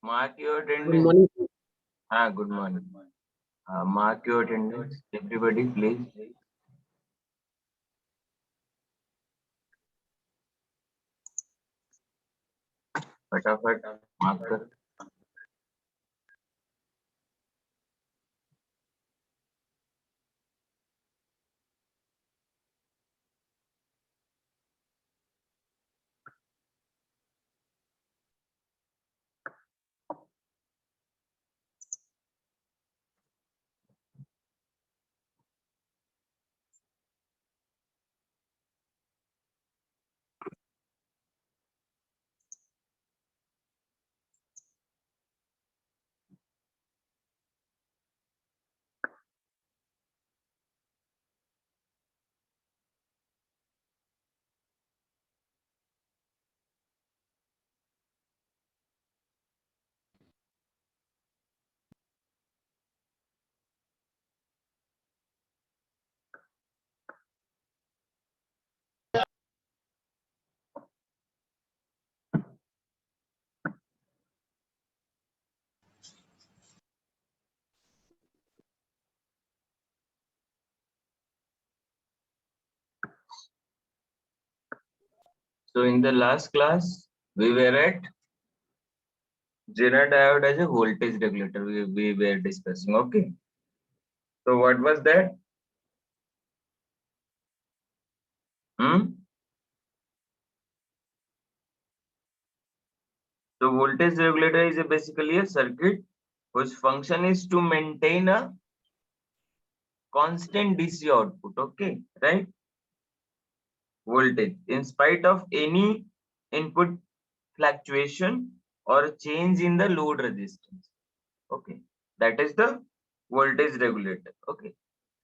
Mark your Good attendance. morning. Good morning. Mark your attendance. Everybody, please. फटाफट mark कर. So in the last class, we were at Zener diode as a voltage regulator. We were discussing. Okay. So what was that? So voltage regulator is basically a circuit whose function is to maintain a constant DC output. Okay, right? Voltage in spite of any input fluctuation or change in the load resistance. Okay, that is the voltage regulator. Okay,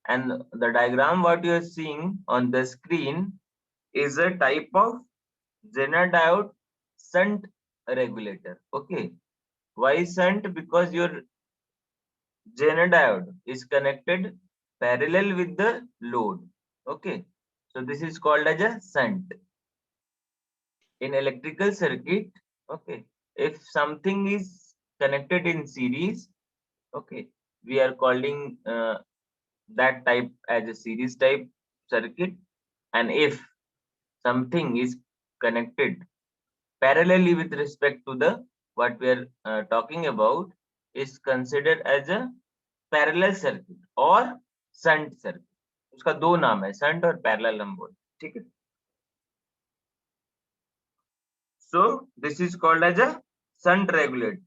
and the diagram what you are seeing on the screen is a type of Zener diode shunt regulator. Okay, why shunt? Because your Zener diode is connected parallel with the load. Okay, so this is called as a shunt. In electrical circuit, okay, if something is connected in series, okay, we are calling that type as a series type circuit. And if something is connected parallelly with respect to the what we are talking about, is considered as a parallel circuit और shunt circuit. उसका दो नाम है, shunt और parallel हम बोलते हैं. ठीक है. So this is called as a shunt regulator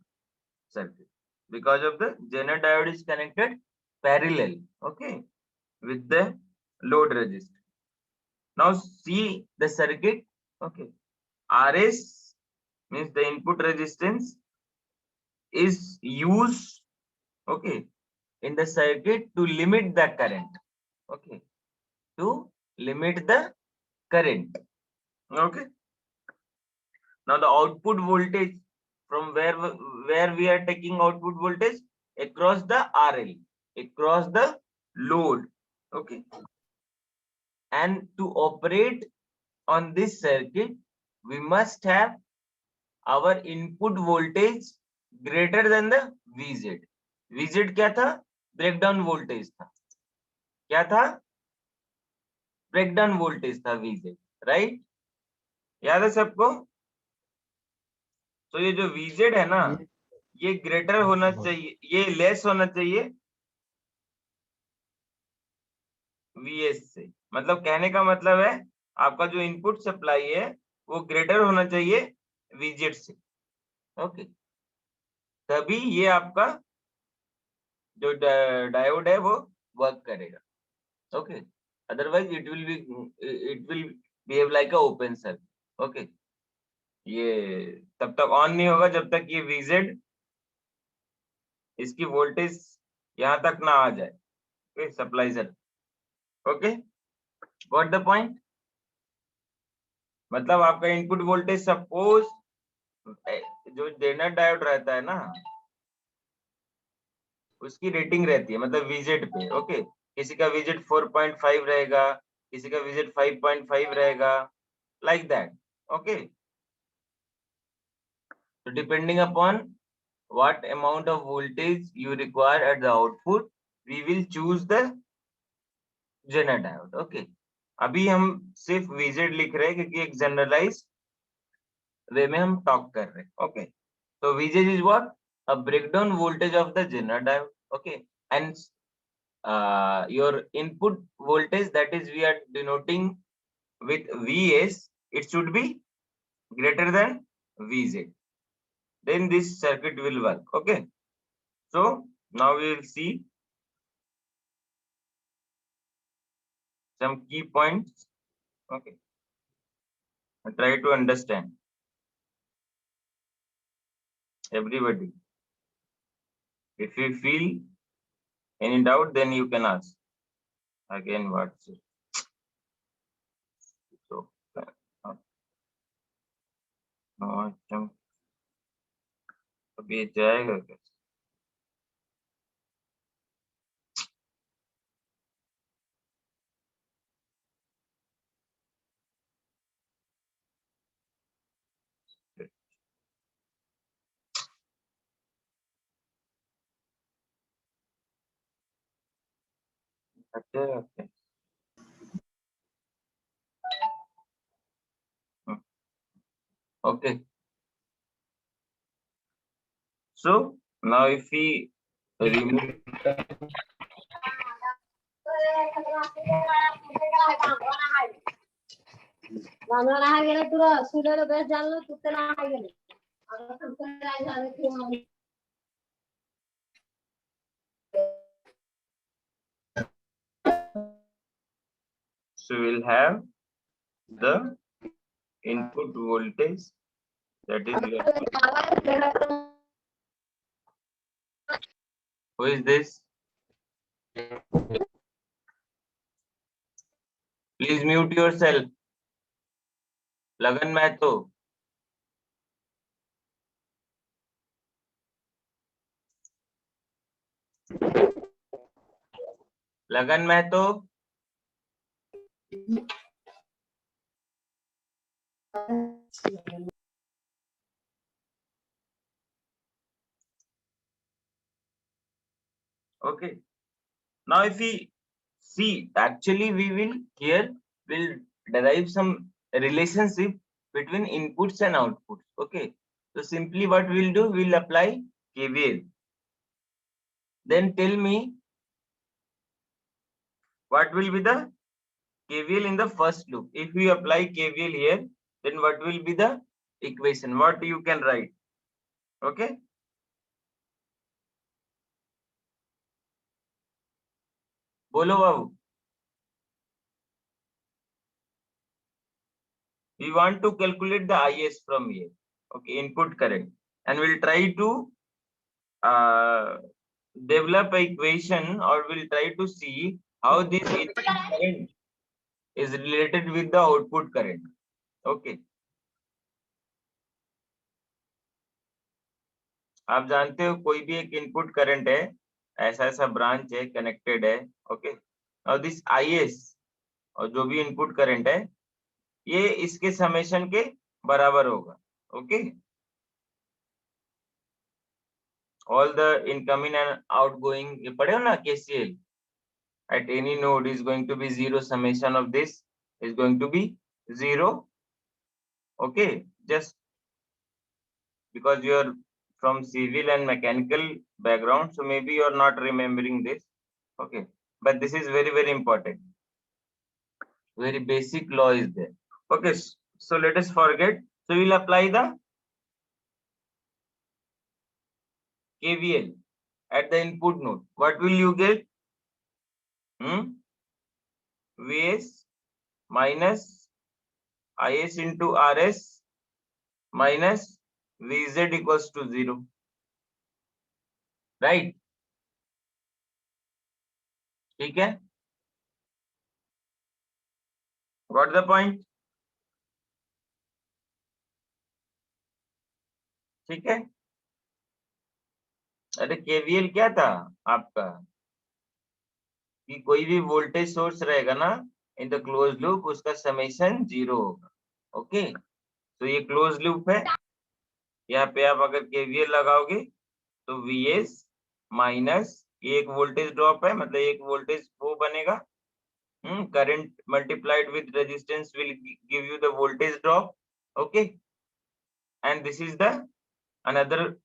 circuit because of the Zener diode is connected parallel, okay, with the load resistor. Now see the circuit. Okay, RS means the input resistance is used, okay, in the circuit to limit the current. Okay, to limit the current. Okay, now the output voltage, from where we are taking output voltage across the RL, across the load. Okay, and to operate on this circuit we must have our input voltage greater than the VZ. VZ क्या था? Breakdown voltage था. क्या था? Breakdown voltage था VZ, right? याद है सबको? तो ये जो VZ है ना, ये ग्रेटर होना चाहिए, ये लेस होना चाहिए VS से. मतलब कहने का मतलब है आपका जो इनपुट सप्लाई है वो ग्रेटर होना चाहिए VZ से. ओके, तभी ये आपका जो डायोड है वो वर्क करेगा. Okay, otherwise it will behave like a open circuit. Okay, ये तब तक ऑन नहीं होगा जब तक ये VZ इसकी वोल्टेज यहाँ तक ना आ जाए. ओके, सप्लाई से. Okay, got the point? मतलब आपका इनपुट वोल्टेज सपोज जो जेनर डायोड रहता है ना, उसकी रेटिंग रहती है मतलब VZ पे. ओके, किसी का VZ 4.5 रहेगा, किसी का VZ 5.5 रहेगा, लाइक दैट. ओके, तो depending upon what amount of voltage you require at the output, we will choose the Zener diode. Okay, अभी हम सिर्फ VZ लिख रहे हैं क्योंकि एक जनरलाइज वे में हम टॉक कर रहे हैं. Okay, so VZ is what? A breakdown voltage of the Zener diode. Okay, and your input voltage, that is we are denoting with Vs, it should be greater than Vz. Then this circuit will work. Okay, so now we will see some key points. Okay, try to understand everybody. If you feel any doubt, then you can ask again. What's it? So अभी जाएगा क्या? Okay. Okay. So now if we remove so we'll have the input voltage, that is who is this? Please mute yourself. लगन महतो. लगन Mahato. Okay, now if we see, actually we will here will derive some relationship between inputs and outputs. Okay, so simply what we'll do, we'll apply KVL. Then tell me what will be the KVL in the first loop. If we apply KVL here, then what will be the equation? What you can write? Okay, बोलो बाबू. We want to calculate the IS from here. Okay, input current, and we'll try to develop an equation, or we'll try to see how this input current is related with the output current. Okay, आप जानते हो कोई भी एक input current है, ऐसा ऐसा branch है, कनेक्टेड है. ओके, और दिस IS और जो भी इनपुट करंट है ये इसके समेशन के बराबर होगा. Okay, all the incoming and outgoing ये पढ़े हो ना, KCL at any node is going to be 0, summation of this is going to be 0. Okay, just because you are from civil and mechanical background, so maybe you are not remembering this. Okay, but this is very, very important. Very basic law is there. Okay, so let us forget. So we'll apply the KVL at the input node. What will you get? Vs minus Is into Rs minus Vz equals to 0. Right? ठीक है? Got the point? ठीक है? अरे KVL क्या था आपका कि कोई भी वोल्टेज सोर्स रहेगा ना इन द क्लोज लूप, उसका समेशन 0 होगा. ओके, तो ये क्लोज लूप है. यहाँ पे आप अगर केवीएल लगाओगे तो Vs माइनस ये एक वोल्टेज ड्रॉप है, मतलब एक वोल्टेज वो बनेगा, current multiplied with resistance will give you the voltage drop. Okay, and this is the another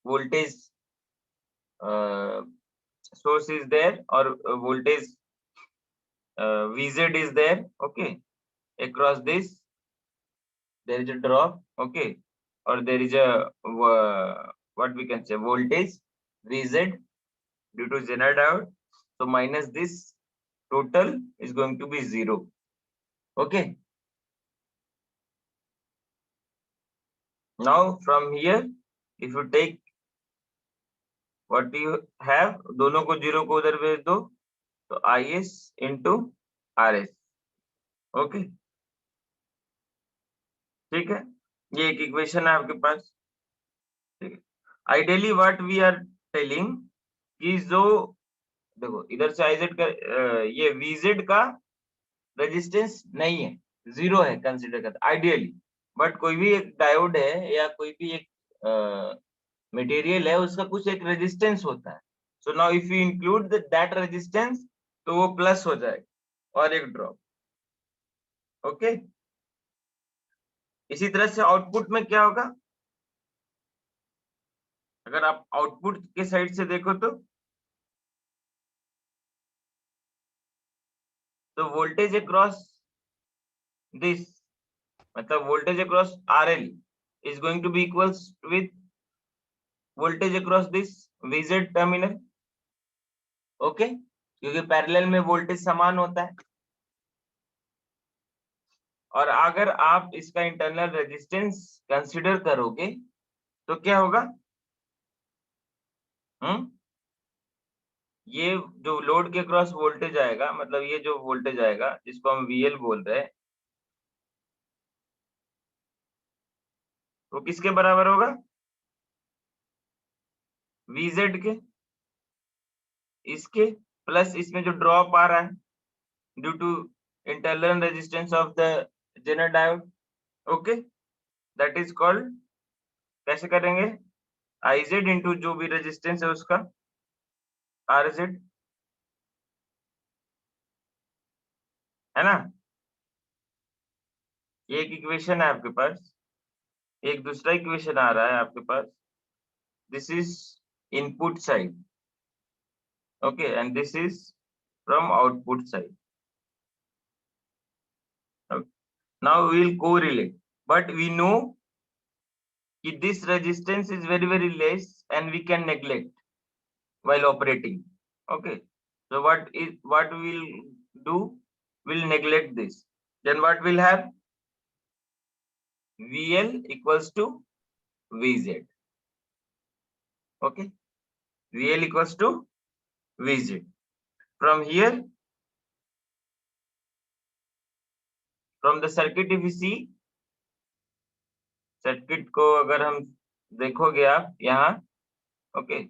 voltage source is there, or voltage Vz is there. Okay, across this there is a drop. Okay, or there is a what we can say voltage Vz due to Zener diode. So minus this total is going to be 0. Okay, now from here if you take what you have, दोनों को 0 को उधर भेज दो, तो Is into Rs. Okay, ठीक है, ये एक इक्वेशन है आपके पास, ठीक है। Ideally what we are telling कि जो देखो इधर से Iz का ये Vz का रेजिस्टेंस नहीं है, 0 है कंसीडर करते आइडियली, बट कोई भी एक डायोड है या कोई भी एक मटेरियल है, उसका कुछ एक रेजिस्टेंस होता है। So now if you include that resistance तो वो प्लस हो जाएगा और एक ड्रॉप। ओके, इसी तरह से आउटपुट में क्या होगा, अगर आप आउटपुट के साइड से देखो तो वोल्टेज अक्रॉस दिस, मतलब voltage across RL is going to be equals with voltage across this VZ terminal. Okay, क्योंकि पैरेलल में वोल्टेज समान होता है। और अगर आप इसका इंटरनल रेजिस्टेंस कंसीडर करोगे तो क्या होगा, ये जो लोड के क्रॉस वोल्टेज आएगा, मतलब ये जो वोल्टेज आएगा जिसको हम VL बोल रहे हैं, वो किसके बराबर होगा, VZ के, इसके प्लस इसमें जो ड्रॉप आ रहा है due to internal resistance of the Zener diode. Okay, that is called, कैसे करेंगे, Iz इंटू जो भी रेजिस्टेंस है उसका Rz, है ना। ये एक इक्वेशन है आपके पास, एक दूसरा इक्वेशन आ रहा है आपके पास, this is input side, okay, and this is from output side. Now we will correlate, but we know that this resistance is very less and we can neglect while operating. Okay, so what we will do, we'll neglect this, then what will have, VL equals to VZ. Okay, VL equals to VZ. From here, from the circuit, if you see circuit को अगर हम देखोगे आप यहाँ, okay,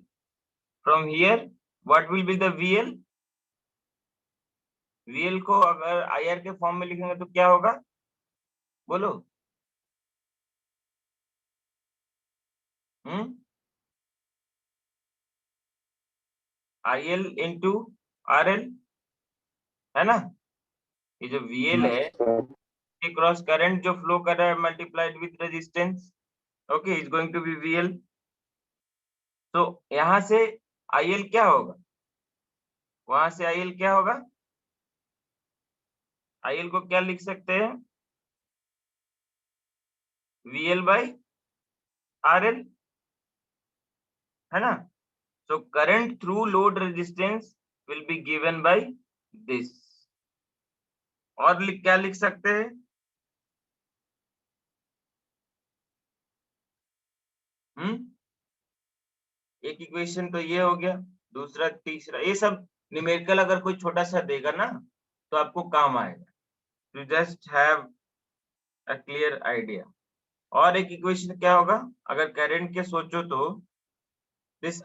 from here what will be the VL, VL को अगर IR के form में लिखेंगे तो क्या होगा, बोलो, IL इंटू RL, है ना। ये जो VL है, क्रॉस करंट जो फ्लो कर रहा है multiplied with resistance, okay, is going to be VL। तो यहां से IL क्या होगा, वहां से IL क्या होगा, IL को क्या लिख सकते हैं, VL बाई RL, है ना। So current through load resistance will be given by this, और क्या लिख सकते हैं, एक इक्वेशन तो ये हो गया, दूसरा तीसरा, ये सब न्यूमेरिकल अगर कोई छोटा सा देगा ना तो आपको काम आएगा, you just have a clear idea. और एक इक्वेशन क्या होगा, अगर करंट के सोचो तो this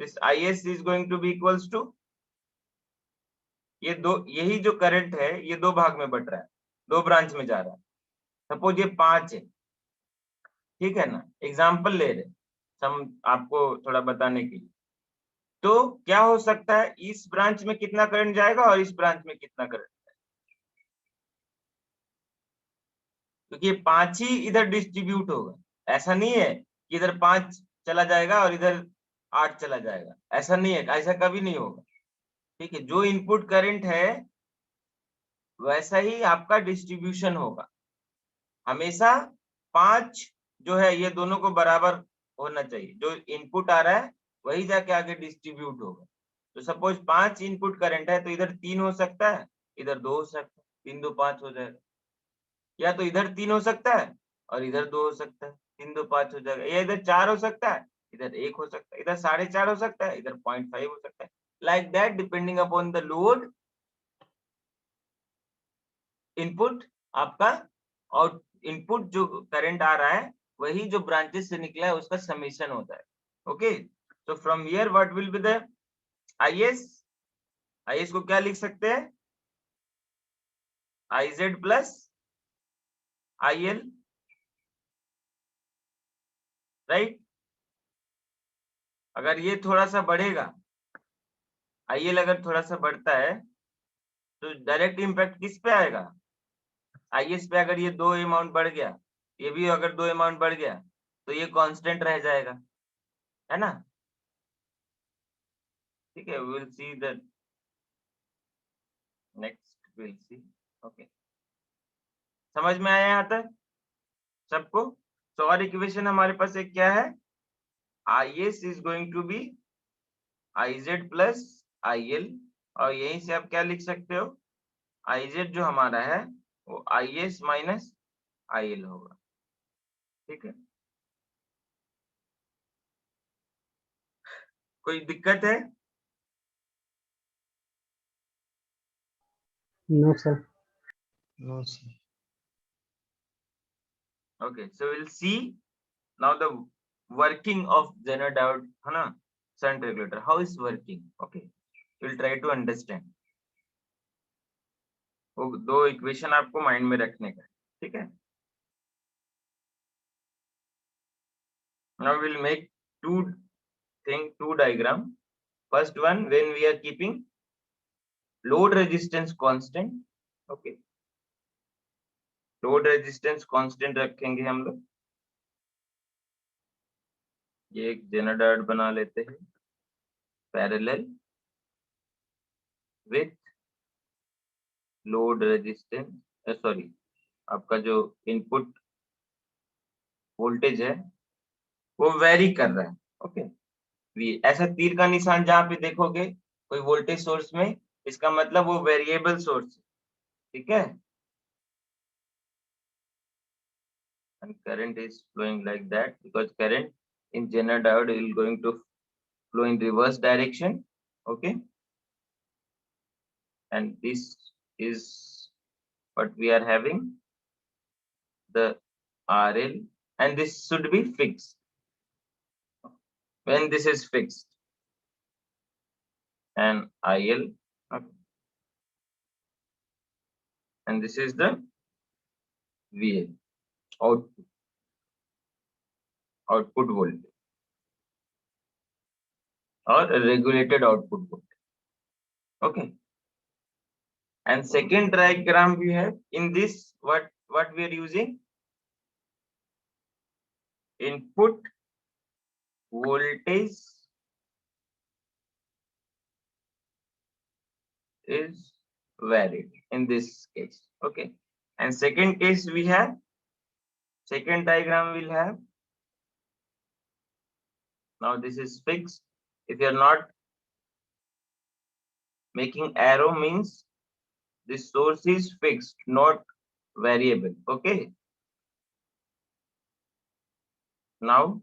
Is is going to be equals to, ये दो, यही जो करंट है ये दो भाग में बट रहा है, दो ब्रांच में जा रहा है, सपोज ये 5 है, ठीक है ना, एग्जाम्पल ले रहे हम आपको थोड़ा बताने के लिए। तो क्या हो सकता है, इस ब्रांच में कितना करंट जाएगा और इस ब्रांच में कितना करंट, क्योंकि ये 5 ही इधर डिस्ट्रीब्यूट होगा। ऐसा नहीं है कि इधर 5 चला जाएगा और इधर 8 चला जाएगा, ऐसा नहीं है, ऐसा कभी नहीं होगा। ठीक है, जो इनपुट करंट है वैसा ही आपका डिस्ट्रीब्यूशन होगा। हमेशा 5 जो है ये दोनों को बराबर होना चाहिए, जो इनपुट आ रहा है वही जाके आगे डिस्ट्रीब्यूट होगा। तो सपोज 5 इनपुट करंट है तो इधर 3 हो सकता है, इधर 2 हो सकता है, 3 2 5 हो जाएगा। या तो इधर 3 हो सकता है और इधर 2 हो सकता है, 3 2 5 हो जाएगा। या इधर 4 हो सकता है, इधर 1 हो सकता है, इधर 4.5 हो सकता है, इधर 0.5 हो सकता है। Like that, depending upon the load input आपका, और इनपुट जो करंट आ रहा है वही जो ब्रांचेस से निकला है उसका समेशन होता है। ओके, तो from here what will be the IS. IS को क्या लिख सकते हैं, आईजेड प्लस आईएल, राइट। अगर ये थोड़ा सा बढ़ेगा, आईएल अगर थोड़ा सा बढ़ता है तो डायरेक्ट इम्पैक्ट किस पे आएगा, आईएस पे। अगर ये 2 अमाउंट बढ़ गया, ये भी अगर 2 अमाउंट बढ़ गया तो ये कांस्टेंट रह जाएगा, है ना। ठीक है, will see the next, will see. Okay, समझ में आया यहाँ तक सबको। तो और इक्वेशन हमारे पास एक क्या है, IS is going to be IZ plus IL, और यहीं से आप क्या लिख सकते हो, आईजेड जो हमारा है वो आईएस माइनस आईएल होगा। ठीक है, कोई दिक्कत है। No sir. No, sir. Okay, so will see now the working of Zener diode, है ना, shunt regulator, how is working. Okay, will try to understand. वो 2 इक्वेशन आपको माइंड में रखने का है, ठीक है। Now will make two diagram. First one, when we are keeping load resistance constant, okay, load resistance constant रखेंगे हम लोग। ये एक जेनर डायोड बना लेते हैं parallel with load resistance, sorry, आपका जो इनपुट वोल्टेज है वो वेरी कर रहा है। ओके, ऐसा तीर का निशान जहां पे देखोगे कोई वोल्टेज सोर्स में, इसका मतलब वो वेरिएबल सोर्स है, ठीक है। And current is flowing like that because current in Zener diode is going to flow in reverse direction. Okay, and this is what we are having, the RL, and this should be fixed. When this is fixed, and IL, okay, and this is the VL, output voltage or regulated output voltage. Okay, and second diagram we have in this, what we are using, input voltage is varied in this case. Okay, and second case we have, second diagram will have, now this is fixed. If you are not making arrow means this source is fixed, not variable. Okay, now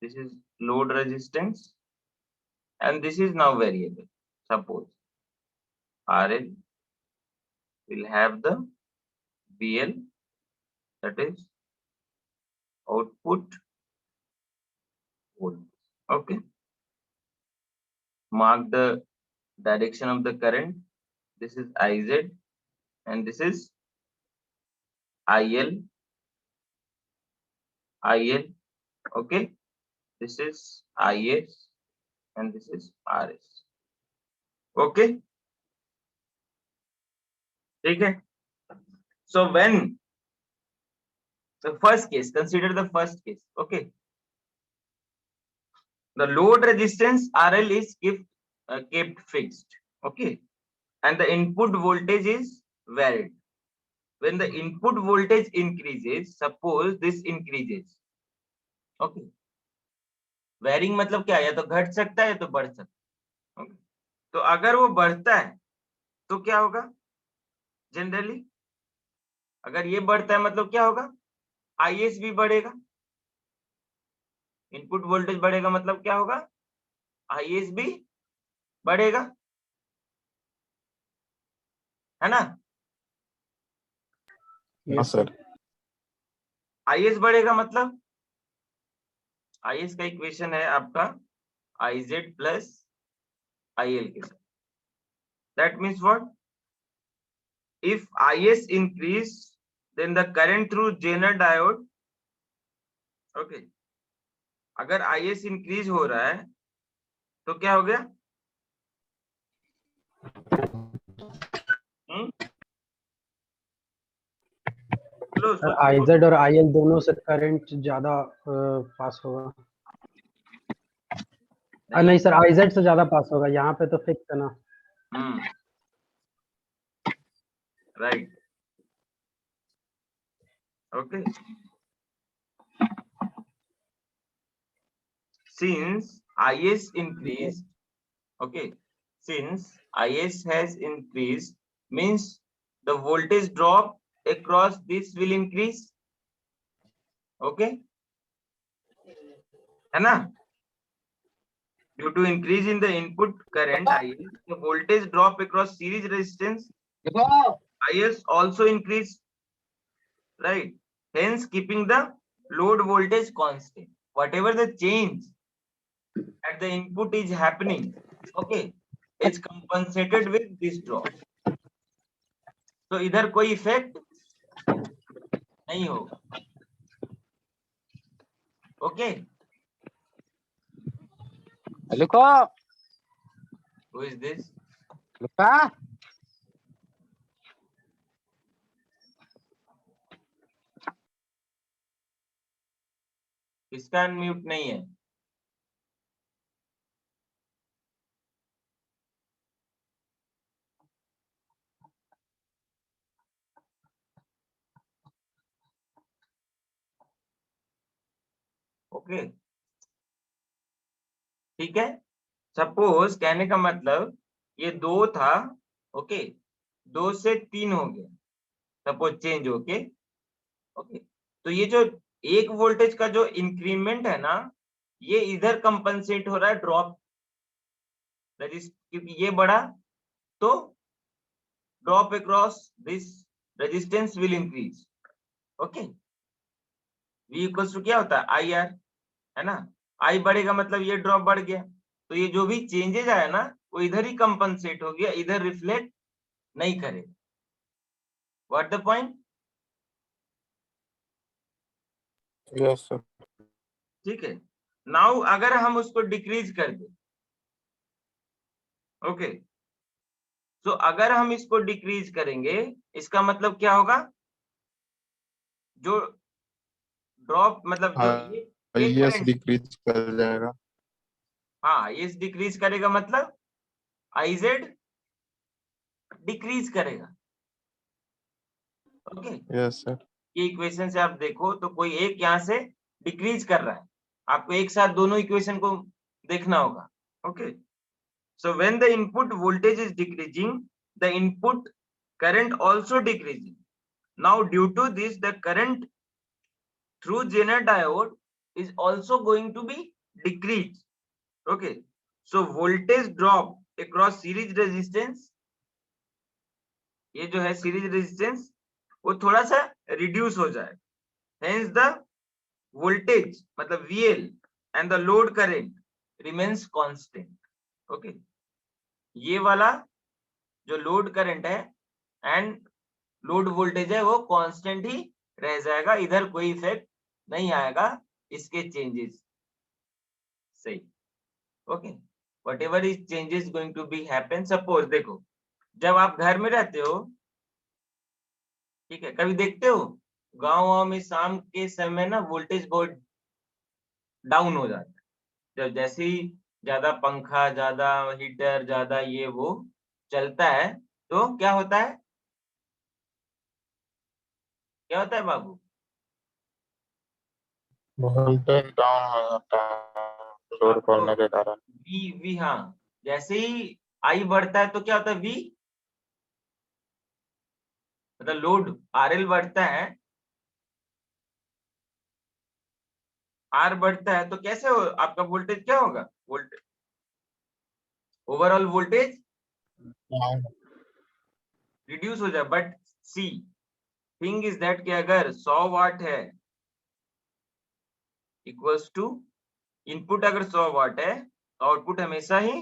this is load resistance and this is now variable. Suppose RL will have the VL, that is output voltage. Okay, mark the direction of the current. This is IZ and this is IL, okay, this is IS and this is RS, okay, ठीक है. So when the first case, consider the first case, okay, the load resistance RL is kept fixed, okay, and the input voltage is varied. When the input voltage increases, suppose this increases, okay, varying मतलब क्या, या तो घट सकता है या तो बढ़ सकता है, okay? तो अगर वो बढ़ता है तो क्या होगा, जनरली अगर ये बढ़ता है मतलब क्या होगा, IS भी बढ़ेगा, इनपुट वोल्टेज बढ़ेगा मतलब क्या होगा, IS भी बढ़ेगा, है ना. Yes, sir. IS बढ़ेगा मतलब IS का इक्वेशन है आपका IZ प्लस IL के साथ. That means what, if IS increase then the current through Zener diode, okay, अगर IS इंक्रीज हो रहा है तो क्या हो गया, IZ और IL दोनों से करंट ज्यादा पास होगा. नहीं सर, IZ से ज्यादा पास होगा, यहाँ पे तो फिक्स है ना. Right, okay. Since IS increased, okay, since IS has increased means the voltage drop across this will increase, okay, है ना. Due to increase in the input current IS, the voltage drop across series resistance IS also increase, right, hence keeping the load voltage constant. Whatever the change at the input is happening, okay, it's compensated with this drop. तो इधर कोई effect नहीं होगा, okay. Luka, Who is this? Luka. इसका unmute नहीं है. Okay, ठीक है. सपोज कहने का मतलब ये 2 था, ओके, 2 से 3 हो गया, सपोज चेंज होके, ओके. तो ये जो एक वोल्टेज का जो इंक्रीमेंट है ना, ये इधर कंपनसेट हो रहा है ड्रॉप, क्योंकि ये बढ़ा तो drop across this resistance will increase, okay. V equals to क्या होता है, IR, है ना. I बढ़ेगा मतलब ये ड्रॉप बढ़ गया, तो ये जो भी चेंजेज आया ना वो इधर ही कंपनसेट हो गया, इधर रिफ्लेक्ट नहीं करेगा. What the point, Yes, sir. ठीक है. नाउ अगर हम उसको डिक्रीज कर दे, ओके, तो अगर हम इसको डिक्रीज करेंगे इसका मतलब क्या होगा, जो ड्रॉप मतलब जो ये IS करंट, डिक्रीज कर जाएगा. हाँ, ये डिक्रीज करेगा मतलब IZ डिक्रीज करेगा, ओके. Yes, sir. ये इक्वेशन से आप देखो तो कोई एक यहाँ से डिक्रीज कर रहा है, आपको एक साथ दोनों इक्वेशन को देखना होगा, okay. So when the input voltage is decreasing the input current also decreasing. Now due to this the current through Zener diode is also going to be decreased, okay. So voltage drop across series resistance, ये जो है series resistance, वो थोड़ा सा reduce हो जाए, hence the voltage मतलब VL and the load current remains constant, okay. ये वाला जो लोड करंट है एंड लोड वोल्टेज है वो कांस्टेंट ही रह जाएगा, इधर कोई इफेक्ट नहीं आएगा इसके चेंजेस से। Okay, whatever is changes going to be happen, suppose देखो जब आप घर में रहते हो, ठीक है, कभी देखते हो गाँव में शाम के समय ना वोल्टेज बहुत डाउन हो जाता है, जब जैसे ही ज्यादा पंखा, ज्यादा हीटर, ज्यादा ये वो चलता है तो क्या होता है, क्या होता है बाबू? वोल्टेज डाउन हो जाता है लोड आपको बढ़ने के कारण। वी हाँ, जैसे ही आई बढ़ता है तो क्या होता है, वी मतलब लोड आरएल बढ़ता है, आर बढ़ता है तो कैसे हो, आपका वोल्टेज क्या होगा, वोल्टेज ओवरऑल वोल्टेज रिड्यूस हो जाए। But see thing is that कि अगर 100 वाट है इक्वल्स टू इनपुट, अगर 100 वाट है तो आउटपुट हमेशा ही,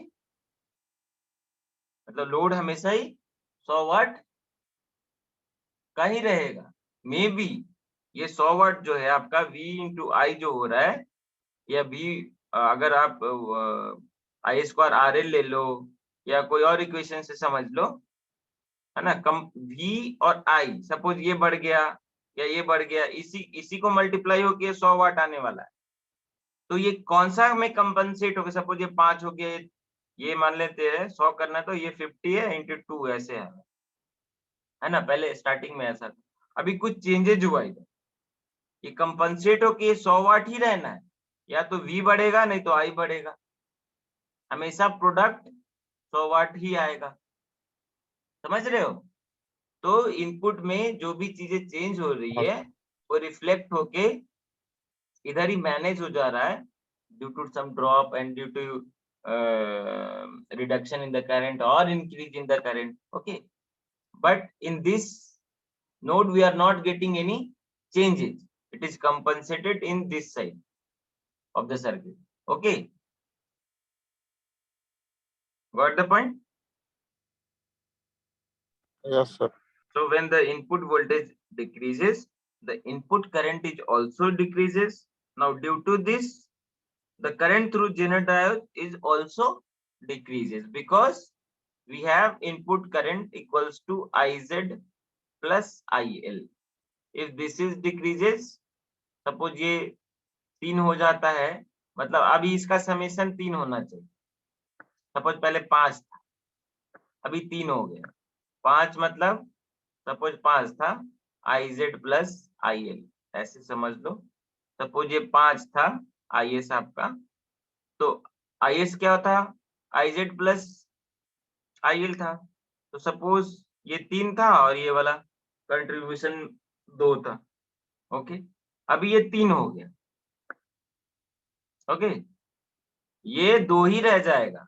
मतलब लोड हमेशा ही 100 वाट का ही रहेगा। मे बी ये 100 वाट जो है आपका V इंटू आई जो हो रहा है, या V अगर आप आई स्क्वायर आर एल ले लो या कोई और इक्वेशन से समझ लो, है ना, कम V और I सपोज ये बढ़ गया या ये बढ़ गया, इसी को मल्टीप्लाई होके 100 वाट आने वाला है, तो ये कौन सा में कंपनसेट हो गया, सपोज ये 5 हो गया, ये मान लेते हैं 100 करना है तो ये 50 है इंटू 2 ऐसे है ना, पहले स्टार्टिंग में ऐसा था, अभी कुछ चेंजेज हुआ इधर, ये कंपनसेट हो कि 100 वाट ही रहना है, या तो V बढ़ेगा नहीं तो I बढ़ेगा, हमेशा प्रोडक्ट 100 वाट ही आएगा, समझ रहे हो? तो इनपुट में जो भी चीजें चेंज हो रही है वो रिफ्लेक्ट होके इधर ही मैनेज हो जा रहा है, due to some drop and due to reduction in the current or increase in the current. Okay, but in this node we are not getting any changes, it is compensated in this side of the circuit. Okay, got the point? Yes, sir. So when the input voltage decreases, the input current is also decreases. Now due to this, the current through Zener diode is also decreases, because we have input current equals to Iz plus IL. If this is decreases, suppose ये 3 हो जाता है, मतलब अभी इसका summation 3 होना चाहिए, suppose पहले 5 था, अभी 3 हो गया, 5 मतलब सपोज 5 था Iz प्लस IL, ऐसे समझ लो, सपोज ये 5 था IS आपका, तो IS क्या था, Iz प्लस IL था, तो सपोज ये 3 था और ये वाला कंट्रीब्यूशन 2 था। ओके, अभी ये 3 हो गया, ओके, ये 2 ही रह जाएगा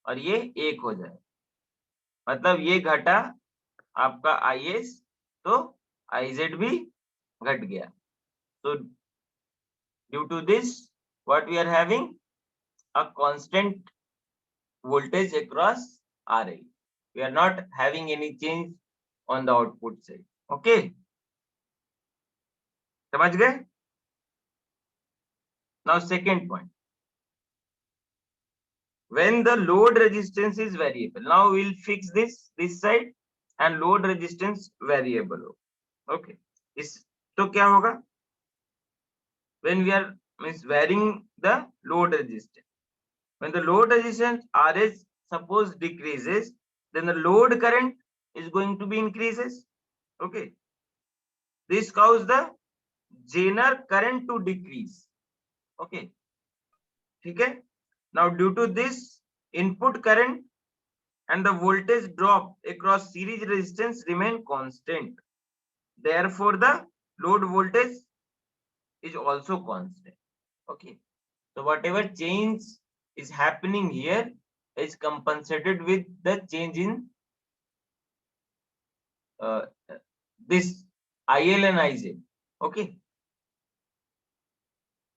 और ये 1 हो जाएगा, मतलब ये घटा आपका IS तो IZ भी घट गया। तो due to this what we are having a constant voltage across RL. We are not having any change on the output side. Okay, समझ गए? Now second point, when the load resistance is variable, now we'll fix this side and load resistance variable. Okay, इस तो क्या होगा, when we are means varying the load resistance, when the load resistance RS suppose decreases, then the load current is going to be increases. Okay, this causes the Zener current to decrease. Okay, ठीक है, now due to this input current and the voltage drop across series resistance remain constant, therefore the load voltage is also constant. Okay, so whatever change is happening here is compensated with the change in this IL and IZ. Okay,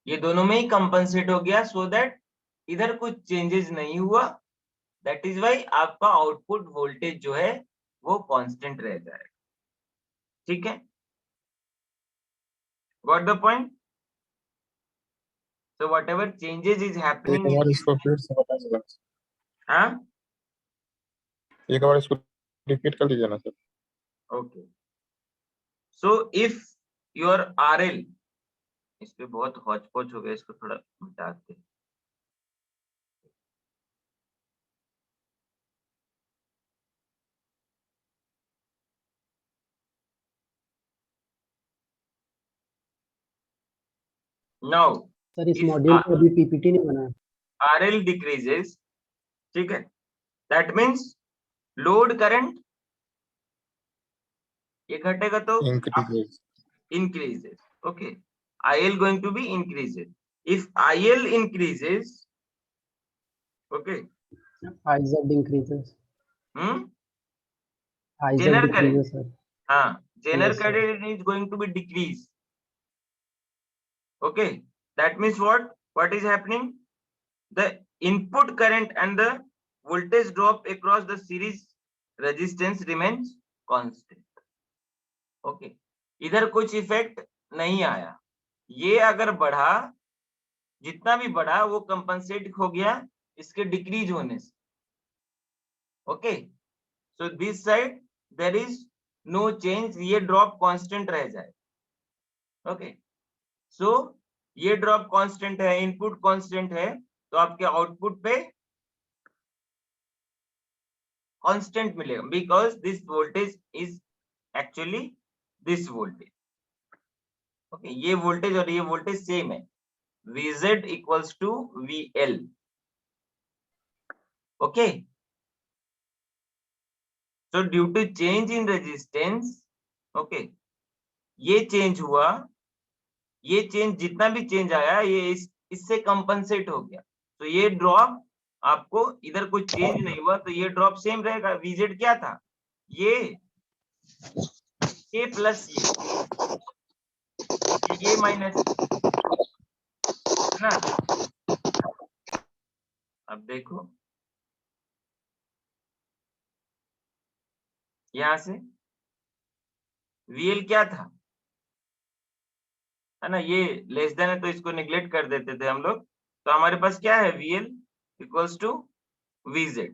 ये दोनों में ही compensate हो गया, so that इधर कुछ changes नहीं हुआ, that is why आपका आउटपुट वोल्टेज जो है वो कांस्टेंट रह जाएगा। ठीक है, Got the point? So whatever changes is एक happening बार in इसको फिर से बताइएगा, हाँ एक बार इसको रिपीट कर दीजिए ना sir. okay. So if your RL, इस पे बहुत हौच पौच हो गया, इसको थोड़ा मिटाते हैं। Now सर इस if मॉड्यूल पे अभी पीपीटी नहीं बना है। RL decreases, ठीक है, that means load current ये घटेगा तो increase, increases. Okay, IL going to be increases. If IL increases, okay, IZ increases, IZ Zener current, decreases sir. हाँ, Zener Yes, sir. current is going to be decrease. Okay, that means what? What is happening? The input current and the voltage drop across the series resistance remains constant. Okay, इधर कुछ effect नहीं आया, ये अगर बढ़ा, जितना भी बढ़ा वो कंपनसेट हो गया इसके डिक्रीज होने से। Okay, so this side there is no change, ये ड्रॉप कांस्टेंट रह जाए। ओके, सो ये ड्रॉप कांस्टेंट है, इनपुट कांस्टेंट है, तो आपके आउटपुट पे कांस्टेंट मिलेगा, because this voltage is actually this voltage. Okay, ये वोल्टेज और ये वोल्टेज सेम है, Vz equals to VL. Okay, so due to change in resistance, okay, ये चेंज हुआ, ये चेंज जितना भी चेंज आया ये इससे कंपनसेट हो गया, तो ये ड्रॉप आपको इधर कोई चेंज नहीं हुआ, तो ये ड्रॉप सेम रहेगा। Vz क्या था, ये प्लस ये माइनस है ना। अब देखो यहां से VL क्या था, है ना, ये लेस देन है तो इसको निगलेक्ट कर देते थे हम लोग, तो हमारे पास क्या है, VL equals to VZ।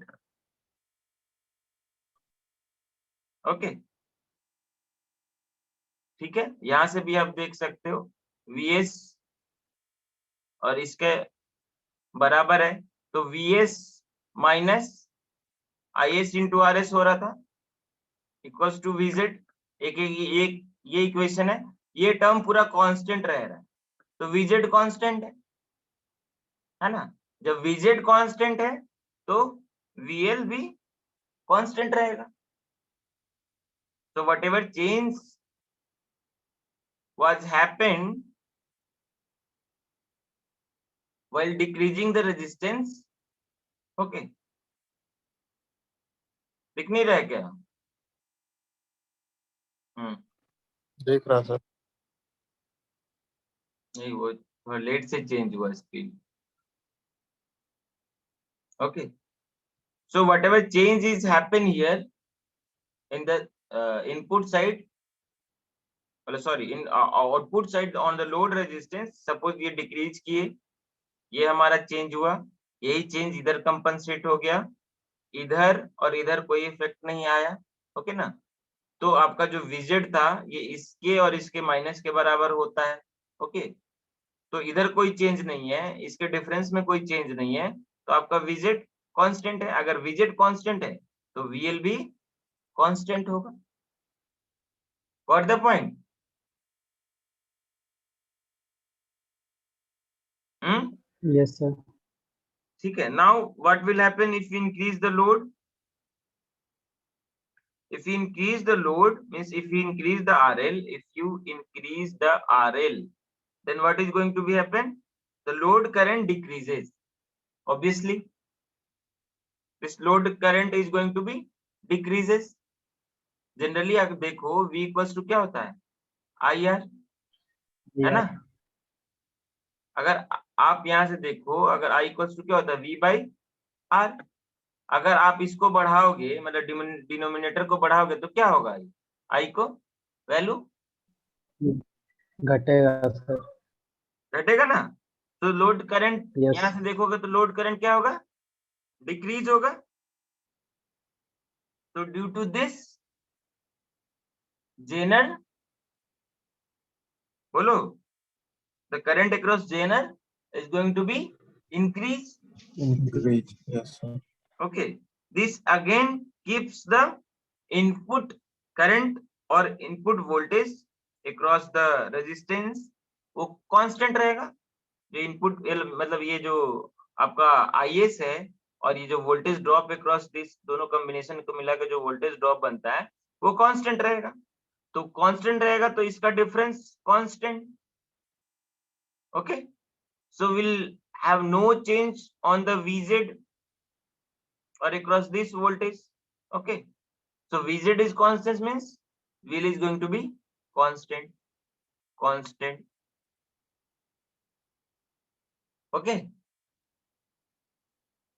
Okay, ठीक है, यहां से भी आप देख सकते हो VS और इसके बराबर है, तो VS minus IS into RS हो रहा था इक्वल्स टू VZ। एक ये इक्वेशन है, ये टर्म पूरा कांस्टेंट रह रहा है, तो VZ कांस्टेंट है ना। जब VZ कांस्टेंट है तो VL भी कांस्टेंट रहेगा, तो whatever change was happened while decreasing the resistance, okay, दिख नहीं रहा है क्या? देख रहा सर। नहीं, वो थोड़ा लेट से चेंज हुआ speed. Okay, so whatever change is happen here in the input side, sorry, in output side on the load resistance, suppose ये डिक्रीज किए, ये हमारा चेंज हुआ, यही चेंज इधर कंपनसेट हो गया, इधर और इधर कोई इफेक्ट नहीं आया। ओके ना, तो आपका जो विजेट था ये इसके और इसके माइनस के बराबर होता है। ओके, तो इधर कोई चेंज नहीं है, इसके डिफरेंस में कोई चेंज नहीं है, तो आपका विजेट कांस्टेंट है। अगर विजेट कांस्टेंट है तो VL भी कांस्टेंट होगा। Got the point? Yes, sir. ठीक है, now what will happen if you increase the load? If you increase the load, means if you increase the RL, then what is going to be happen? The load current decreases. Obviously, this load current is going to be decreases. Generally अगर देखो V equals to क्या होता है, IR, है ना। अगर आप यहाँ से देखो, अगर I equals to क्या होता है, V by R। अगर आप इसको बढ़ाओगे, मतलब डिनोमिनेटर को बढ़ाओगे तो क्या होगा, I को वैल्यू घटेगा सर। घटेगा ना, तो लोड करंट यस। यहाँ से देखोगे तो लोड करंट क्या होगा, डिक्रीज होगा। तो ड्यू टू दिस जेनर, बोलो, the current across Zener is going to be increase. Increase. Yes, sir. Okay, this again keeps the input current or input voltage across the resistance वो constant रहेगा। जो input मतलब ये जो आपका IS है और ये जो वोल्टेज ड्रॉप अक्रॉस दिस दोनों कॉम्बिनेशन को मिला के जो वोल्टेज ड्रॉप बनता है वो कांस्टेंट रहेगा। तो कांस्टेंट रहेगा तो इसका difference constant. Okay, so we'll have no change on the VZ or across this voltage. Okay, so VZ is constant means VL is going to be constant. Okay,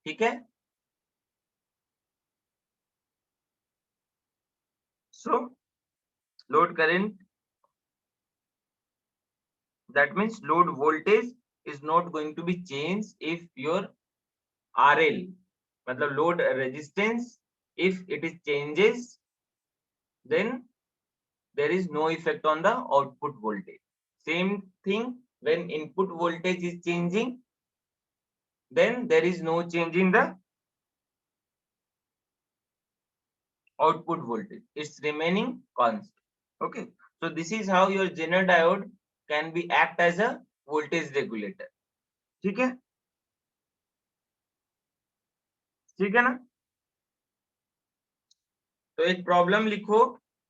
ठीक है। So load current, that means load voltage is not going to be changed if your RL मतलब load resistance, if it is changes, then there is no effect on the output voltage. Same thing when input voltage is changing, then there is no change in the output voltage. It's remaining constant. Okay, so this is how your Zener diode can be act as a voltage regulator. ठीक है, ठीक है ना। तो एक problem लिखो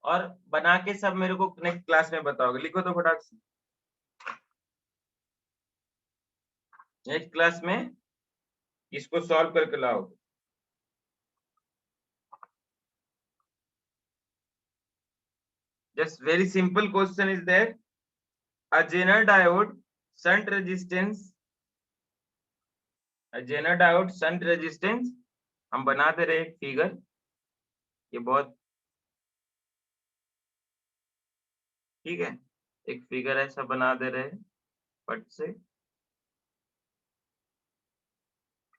और बना के सब मेरे को नेक्स्ट क्लास में बताओगे। लिखो तो फटाक से, नेक्स्ट क्लास में इसको सॉल्व करके लाओगे। Just very simple question is there. A Zener diode shunt resistance, a Zener diode shunt resistance, हम बना दे रहे एक फिगर, ये बहुत ठीक है, एक फिगर ऐसा बना दे रहे फट से,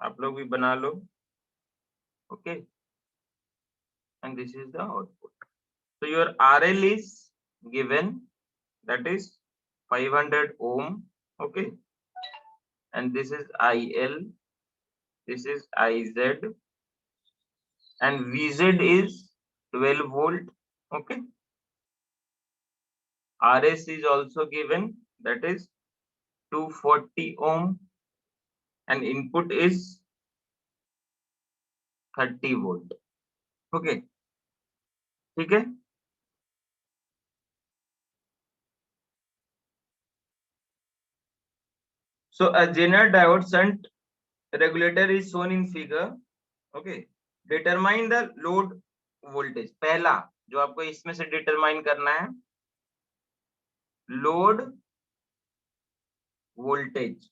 आप लोग भी बना लो। Okay, and this is the output. So your RL is given, that is 500 ohm. Okay, and this is IL, this is IZ, and VZ is 12 volt. Okay, RS is also given, that is 240 ohm, and input is 30 volt. Okay, ठीक है। So a Zener diode shunt regulator is shown in figure. Okay, determine the load voltage. पहला जो आपको इसमें से determine करना है, load voltage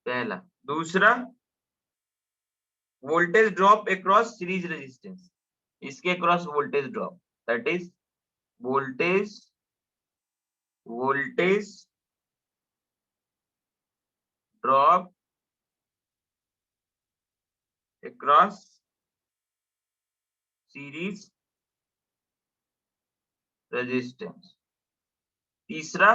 पहला। दूसरा, voltage drop across series resistance, इसके across voltage drop, that is voltage drop across series resistance. तीसरा,